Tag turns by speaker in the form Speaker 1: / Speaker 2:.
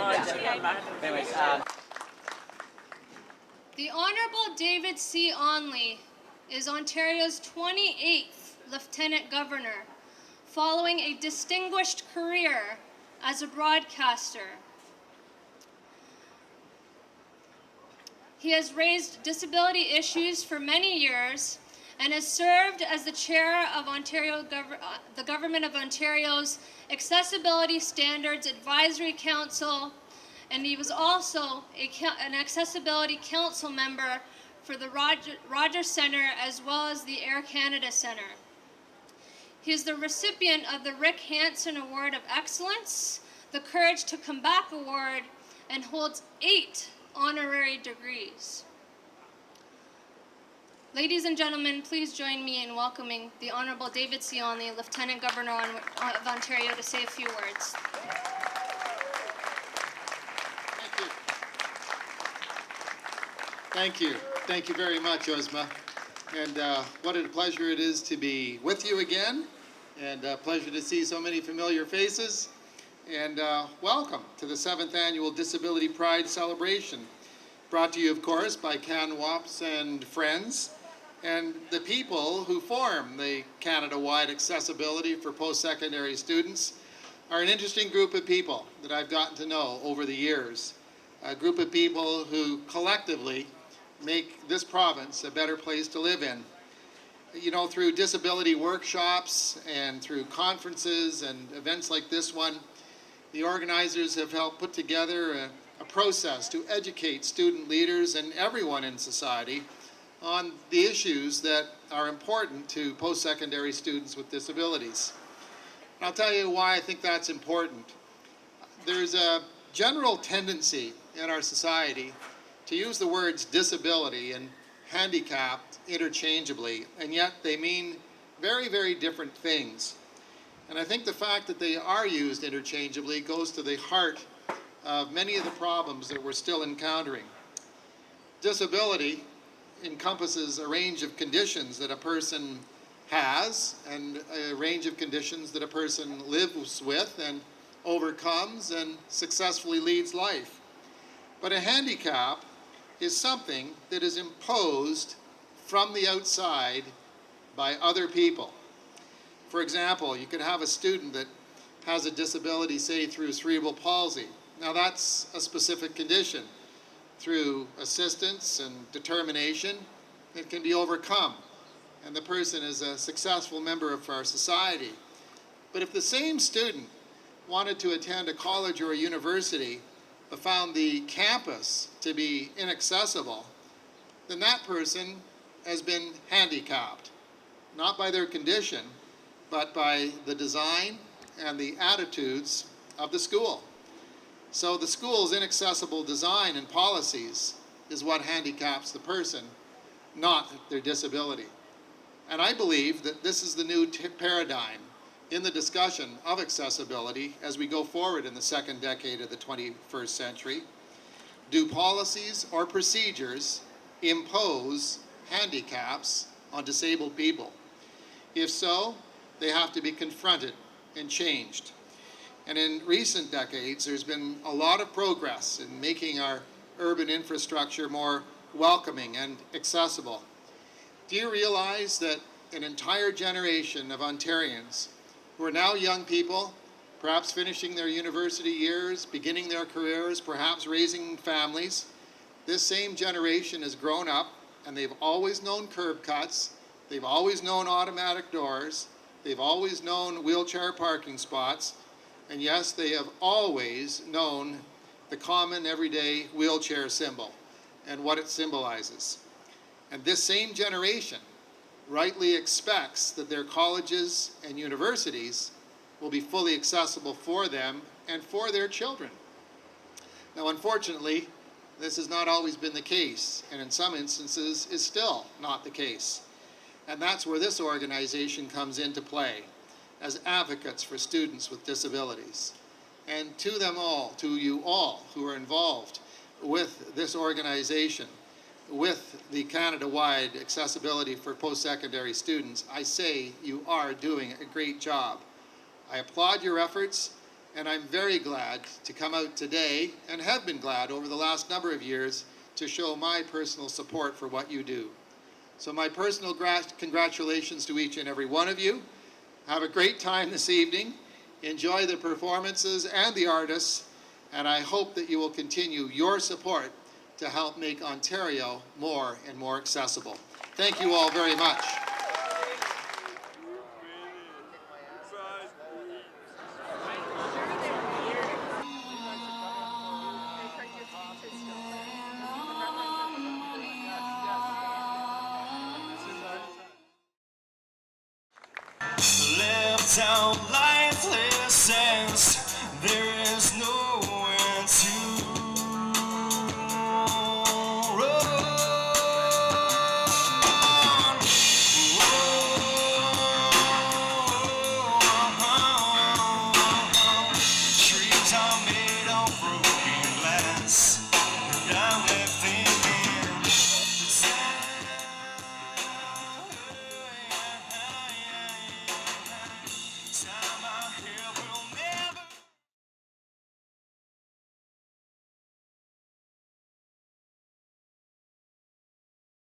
Speaker 1: Anyways,
Speaker 2: The Honourable David C. Onley is Ontario's 28th Lieutenant Governor, following a distinguished career as a broadcaster. He has raised disability issues for many years and has served as the chair of the Government of Ontario's Accessibility Standards Advisory Council, and he was also an Accessibility Council member for the Rogers Centre as well as the Air Canada Centre. He is the recipient of the Rick Hansen Award of Excellence, the Courage to Come Back Award, and holds 8 honorary degrees. Ladies and gentlemen, please join me in welcoming the Honourable David C. Onley, Lieutenant Governor of Ontario, to say a few words.
Speaker 3: Thank you. Thank you very much, Ozma. And what a pleasure it is to be with you again, and a pleasure to see so many familiar faces. And welcome to the 7th Annual Disability Pride Celebration, brought to you, of course, by Canwaps and Friends, and the people who form the Canada-wide Accessibility for Post-Secondary Students are an interesting group of people that I've gotten to know over the years, a group of people who collectively make this province a better place to live in. You know, through disability workshops and through conferences and events like this one, the organizers have helped put together a process to educate student leaders and everyone in society on the issues that are important to post-secondary students with disabilities. And I'll tell you why I think that's important. There's a general tendency in our society to use the words disability and handicapped interchangeably, and yet they mean very, very different things. And I think the fact that they are used interchangeably goes to the heart of many of the problems that we're still encountering. Disability encompasses a range of conditions that a person has and a range of conditions that a person lives with and overcomes and successfully leads life. But a handicap is something that is imposed from the outside by other people. For example, you could have a student that has a disability, say, through cerebral palsy. Now that's a specific condition. Through assistance and determination, it can be overcome, and the person is a successful member of our society. But if the same student wanted to attend a college or a university but found the campus to be inaccessible, then that person has been handicapped, not by their condition, but by the design and the attitudes of the school. So the school's inaccessible design and policies is what handicaps the person, not their disability. And I believe that this is the new paradigm in the discussion of accessibility as we go forward in the second decade of the 21st century. Do policies or procedures impose handicaps on disabled people? If so, they have to be confronted and changed. And in recent decades, there's been a lot of progress in making our urban infrastructure more welcoming and accessible. Do you realize that an entire generation of Ontarians who are now young people, perhaps finishing their university years, beginning their careers, perhaps raising families, this same generation has grown up and they've always known curb cuts, they've always known automatic doors, they've always known wheelchair parking spots, and yes, they have always known the common everyday wheelchair symbol and what it symbolizes. And this same generation rightly expects that their colleges and universities will be fully accessible for them and for their children. Now, unfortunately, this has not always been the case, and in some instances is still not the case. And that's where this organization comes into play, as advocates for students with disabilities. And to them all, to you all who are involved with this organization, with the Canada-wide Accessibility for Post-Secondary Students, I say you are doing a great job. I applaud your efforts, And I'm very glad to come out today, and have been glad over the last number of years, to show my personal support for what you do. So my personal congratulations to each and every one of you. Have a great time this evening. Enjoy the performances and the artists, and I hope that you will continue your support to help make Ontario more and more accessible. Thank you all very much.
Speaker 1: Left out